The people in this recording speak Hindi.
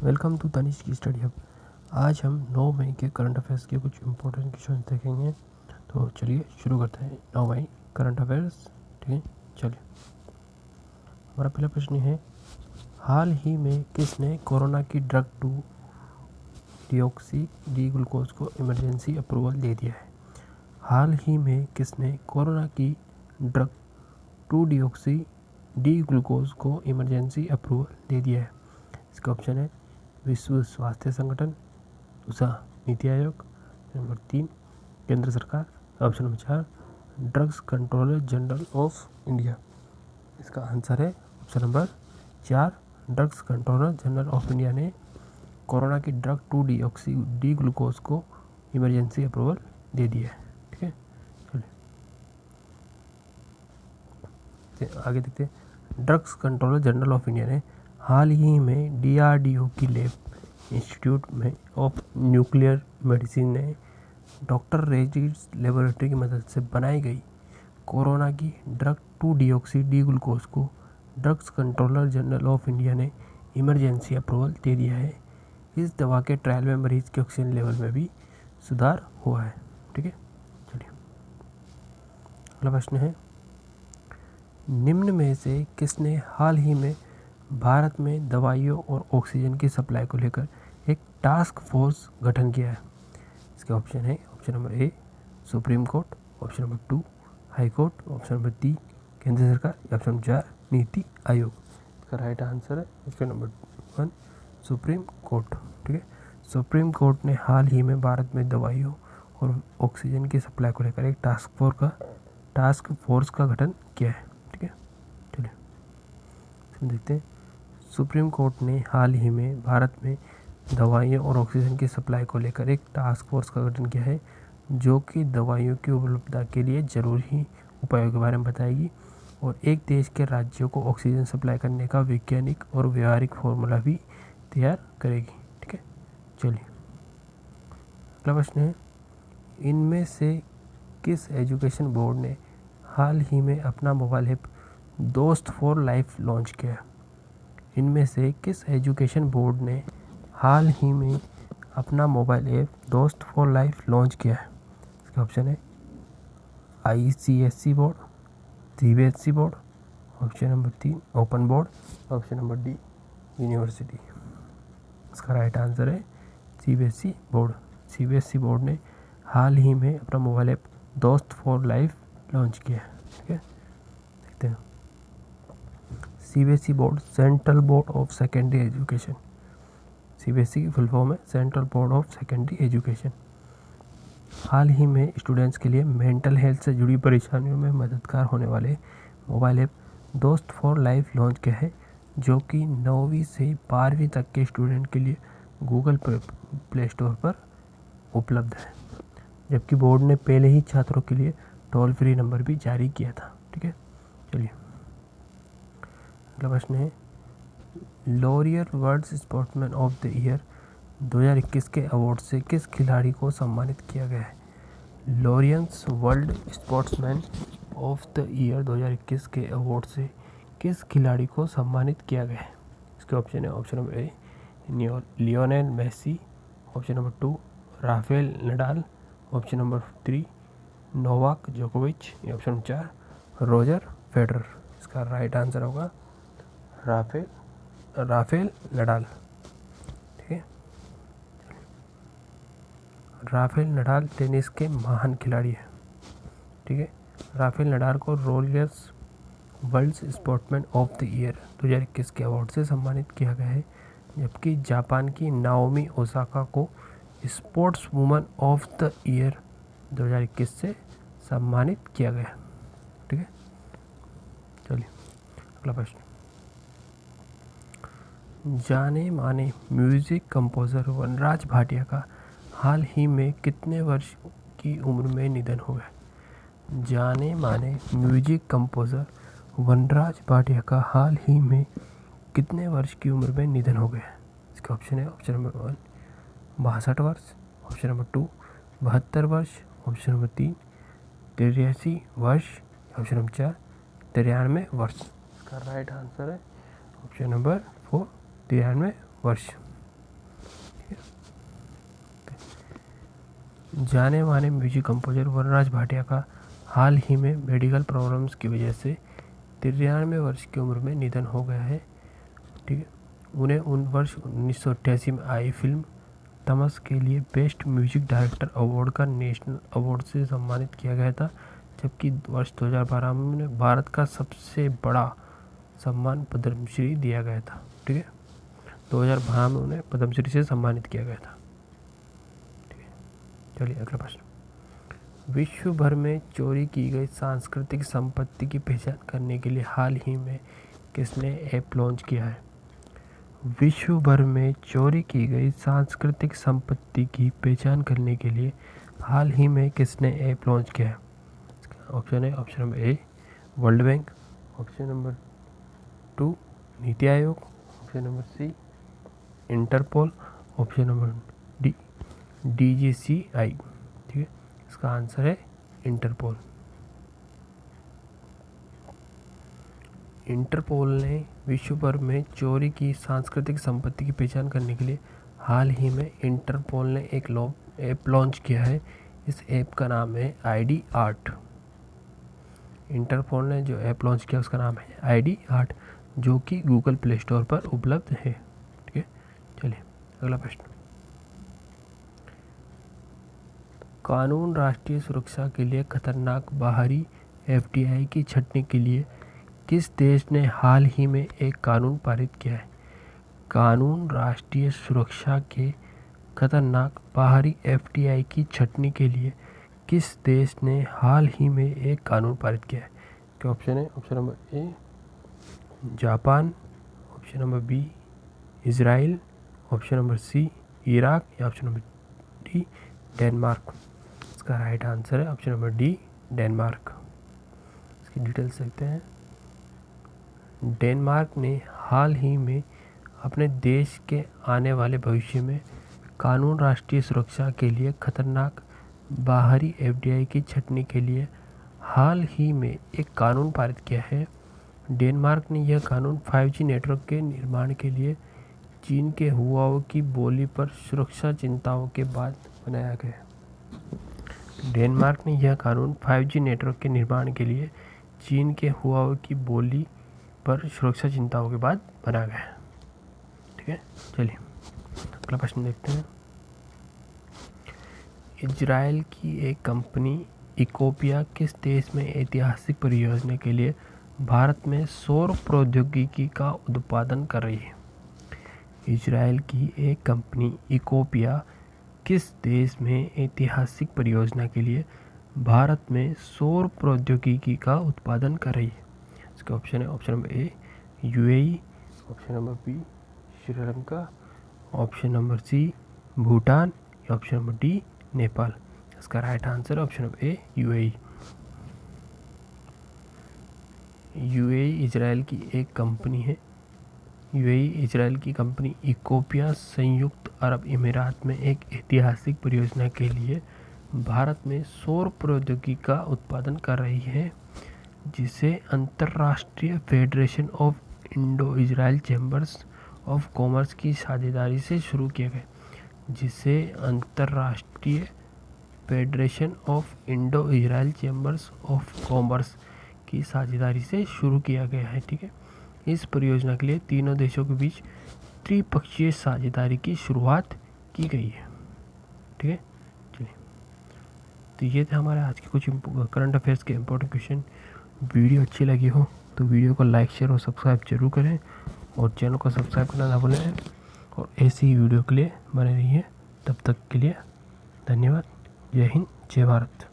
वेलकम टू तनिष्क की स्टडी हब। आज हम 9 मई के करंट अफेयर्स के कुछ इंपॉर्टेंट क्वेश्चन देखेंगे। तो चलिए शुरू करते हैं। 9 मई करंट अफेयर्स। ठीक है, चलिए हमारा पहला प्रश्न है, हाल ही में किसने कोरोना की ड्रग 2 डिऑक्सी डी ग्लूकोज को इमरजेंसी अप्रूवल दे दिया है? हाल ही में किसने कोरोना की ड्रग 2 डिऑक्सी डी ग्लूकोज को इमरजेंसी अप्रूवल दे दिया है? इसका ऑप्शन है विश्व स्वास्थ्य संगठन, दूसरा नीति आयोग, नंबर 3 केंद्र सरकार, option number 4 drugs controller general of India. इसका आंसर है option number 4 drugs controller general of India ने कोरोना की ड्रग 2 डिऑक्सी डी ग्लूकोज को इमरजेंसी अप्रूवल दे दिया है। ठीक है, चलिए आगे देखते हैं। Drugs controller general of India ने हाल ही में DRDO की लैब इंस्टीट्यूट में ऑफ न्यूक्लियर मेडिसिन ने डॉक्टर रेड्डीज लेबोरेटरी की मदद से बनाई गई कोरोना की ड्रग 2 डिऑक्सी डी ग्लूकोज को drugs controller general of India ने इमरजेंसी अप्रूवल दे दिया है। इस दवा के ट्रायल में मरीज के ऑक्सीजन लेवल में भी सुधार हुआ है। ठीक है, चलिए अगला प्रश्न है, निम्न में से किसने हाल ही में भारत में दवाइयों और ऑक्सीजन की सप्लाई को लेकर एक टास्क फोर्स गठन किया है? इसके ऑप्शन है option number a supreme court, option number 2 high court, option number 3 केंद्र सरकार, ऑप्शन नंबर 4 नीति आयोग। इसका राइट आंसर है ऑप्शन नंबर 1 सुप्रीम कोर्ट। ठीक है, सुप्रीम कोर्ट ने हाल ही में भारत में दवाइयों और ऑक्सीजन की सप्लाई को लेकर एक टास्क फोर्स का गठन किया है। ठीक है, चलिए देखते हैं। सुप्रीम कोर्ट ने हाल ही में भारत में दवाइयों और ऑक्सीजन की सप्लाई को लेकर एक टास्क फोर्स का गठन किया है, जो कि दवाइयों की उपलब्धता के लिए जरूरी उपायों के बारे में बताएगी और एक देश के राज्यों को ऑक्सीजन सप्लाई करने का वैज्ञानिक और व्यवहारिक फॉर्मूला भी तैयार करेगी। ठीक है, चलिए अगला प्रश्न है, इनमें से किस एजुकेशन बोर्ड ने हाल ही में अपना मोबाइल ऐप दोस्त फॉर लाइफ लॉन्च किया? इनमें से किस एजुकेशन बोर्ड ने हाल ही में अपना मोबाइल ऐप दोस्त फॉर लाइफ लॉन्च किया है? इसका ऑप्शन है ICSE board, CBSE board, option number 3 open board, option number D university. इसका राइट आंसर है CBSE बोर्ड। CBSE बोर्ड ने हाल ही में अपना मोबाइल ऐप दोस्त फॉर लाइफ लॉन्च किया है। ठीक है, देखते हैं। CBSE board central board of secondary education. CBSE की फुल फॉर्म है central board of secondary education. हाल ही में स्टूडेंट्स के लिए मेंटल हेल्थ से जुड़ी परेशानियों में मददगार होने वाले मोबाइल ऐप दोस्त फॉर लाइफ लॉन्च किया है, जो कि 9वीं से 12वीं तक के स्टूडेंट के लिए गूगल प्ले स्टोर पर उपलब्ध है, जबकि बोर्ड ने पहले ही छात्रों के लिए टोल फ्री नंबर भी जारी किया था। ठीक है, चलिए अगला प्रश्न है, Laurier world sportsman of the year 2021 के अवार्ड से किस खिलाड़ी को सम्मानित किया गया है? Laureus world sportsman of the year 2021 के अवार्ड से किस खिलाड़ी को सम्मानित किया गया है? इसके ऑप्शन है option number A Lionel Messi, option number 2 Rafael Nadal, option number 3 Novak जोकोविच, ऑप्शन नंबर 4 रोजर फेडरर। इसका राइट आंसर होगा राफेल नडाल। ठीक है, राफेल नडाल टेनिस के महान खिलाड़ी हैं। ठीक है, राफेल नडाल को Laureus world sportsman of the year 2021 के अवार्ड से सम्मानित किया गया है, जबकि जापान की नाओमी ओसाका को sports woman of the year 2021 से सम्मानित किया गया। ठीक है, चलिए अगला प्रश्न, जाने माने म्यूजिक कंपोजर वनराज भाटिया का हाल ही में कितने वर्ष की उम्र में निधन हो गया? जाने माने म्यूजिक कंपोजर वनराज भाटिया का हाल ही में कितने वर्ष की उम्र में निधन हो गया? इसका ऑप्शन है ऑप्शन नंबर 1 62 वर्ष, ऑप्शन नंबर 2 72 वर्ष, ऑप्शन नंबर 3 83 वर्ष, ऑप्शन नंबर 4 93 वर्ष। इसका राइट आंसर है ऑप्शन नंबर 4 93 वर्ष। जाने माने म्यूजिक कंपोजर वनराज भाटिया का हाल ही में मेडिकल प्रॉब्लम्स की वजह से 93 वर्ष की उम्र में निधन हो गया है। ठीक है, उन्हें वर्ष 1988 में आई फिल्म तमस के लिए बेस्ट म्यूजिक डायरेक्टर अवार्ड का नेशनल अवार्ड से सम्मानित किया गया था, जबकि वर्ष 2012 में उन्हें भारत का सबसे बड़ा सम्मान पद्मश्री दिया गया था। ठीक है, 2012 में उन्हें पद्मश्री से सम्मानित किया गया था। ठीक है, चलिए अगला प्रश्न। विश्व भर में चोरी की गई सांस्कृतिक संपत्ति की पहचान करने के लिए हाल ही में किसने ऐप लॉन्च किया है? विश्व भर में चोरी की गई सांस्कृतिक संपत्ति की पहचान करने के लिए हाल ही में किसने ऐप लॉन्च किया है? ऑप्शन है, option number A World Bank, option number 2 NITI Aayog, option number C Interpol, option number D DGCI। ठीक है, इसका आंसर है इंटरपोल। इंटरपोल ने विश्व भर में चोरी की सांस्कृतिक संपत्ति की पहचान करने के लिए हाल ही में इंटरपोल ने एक ऐप लॉन्च किया है। इस ऐप का नाम है ID आर्ट। इंटरपोल ने जो ऐप लॉन्च किया उसका नाम है ID आर्ट, जो कि गूगल प्ले स्टोर पर उपलब्ध है। ठीक है, चलिए अगला प्रश्न। कानून राष्ट्रीय सुरक्षा के लिए खतरनाक बाहरी FDI की छंटनी के लिए किस देश ने हाल ही में एक कानून पारित किया है? कानून राष्ट्रीय सुरक्षा के खतरनाक बाहरी FDI की छंटनी के लिए किस देश ने हाल ही में एक कानून पारित किया है? क्या ऑप्शन है? Option number A Japan, option number B Israel, option number C Iraq, या ऑप्शन नंबर डी डेनमार्क। इसका राइट आंसर है ऑप्शन नंबर डी डेनमार्क। इसकी डिटेल्स देखते हैं। डेनमार्क ने हाल ही में अपने देश के आने वाले भविष्य में कानून राष्ट्रीय सुरक्षा के लिए खतरनाक बाहरी FDI की छंटनी के लिए हाल ही में एक कानून पारित किया है। डेनमार्क ने यह कानून 5G नेटवर्क के निर्माण के लिए चीन के हुआवे की बोली पर सुरक्षा चिंताओं के बाद बनाया गया। डेनमार्क ने यह कानून 5G नेटवर्क के निर्माण के लिए चीन के हुआवे की बोली पर सुरक्षा चिंताओं के बाद बनाया गया। ठीक है, चलिए अगला प्रश्न देखते हैं। इजराइल की एक कंपनी इकोपिया किस देश में ऐतिहासिक परियोजना के लिए भारत में सौर प्रौद्योगिकी का उत्पादन कर रही है? इजराइल की एक कंपनी इकोपिया किस देश में ऐतिहासिक परियोजना के लिए भारत में सौर प्रौद्योगिकी का उत्पादन कर रही है? इसका ऑप्शन है, option number A UAE, option number B Sri Lanka, option number C Bhutan, या ऑप्शन नंबर डी नेपाल। इसका राइट आंसर है option number A UAE। UAE Israel की एक कंपनी है। UAE इजराइल की कंपनी इकोपिया संयुक्त अरब अमीरात में एक ऐतिहासिक परियोजना के लिए भारत में सौर प्रौद्योगिकी का उत्पादन कर रही है, जिसे अंतर्राष्ट्रीय federation of Indo Israel chambers of commerce की साझेदारी से शुरू किया गया। जिसे अंतर्राष्ट्रीय federation of Indo Israel chambers of commerce की साझेदारी से शुरू किया गया है। ठीक है, इस परियोजना के लिए तीनों देशों के बीच त्रिपक्षीय साझेदारी की शुरुआत की गई है। ठीक है, चलिए तो ये थे हमारे आज के कुछ करंट अफेयर्स के इम्पोर्टेंट क्वेश्चन। वीडियो अच्छी लगी हो तो वीडियो को लाइक शेयर और सब्सक्राइब जरूर करें, और चैनल को सब्सक्राइब करना ना भूलें, और ऐसी ही वीडियो के लिए बने रहिए। तब तक के लिए धन्यवाद। जय हिंद, जय भारत।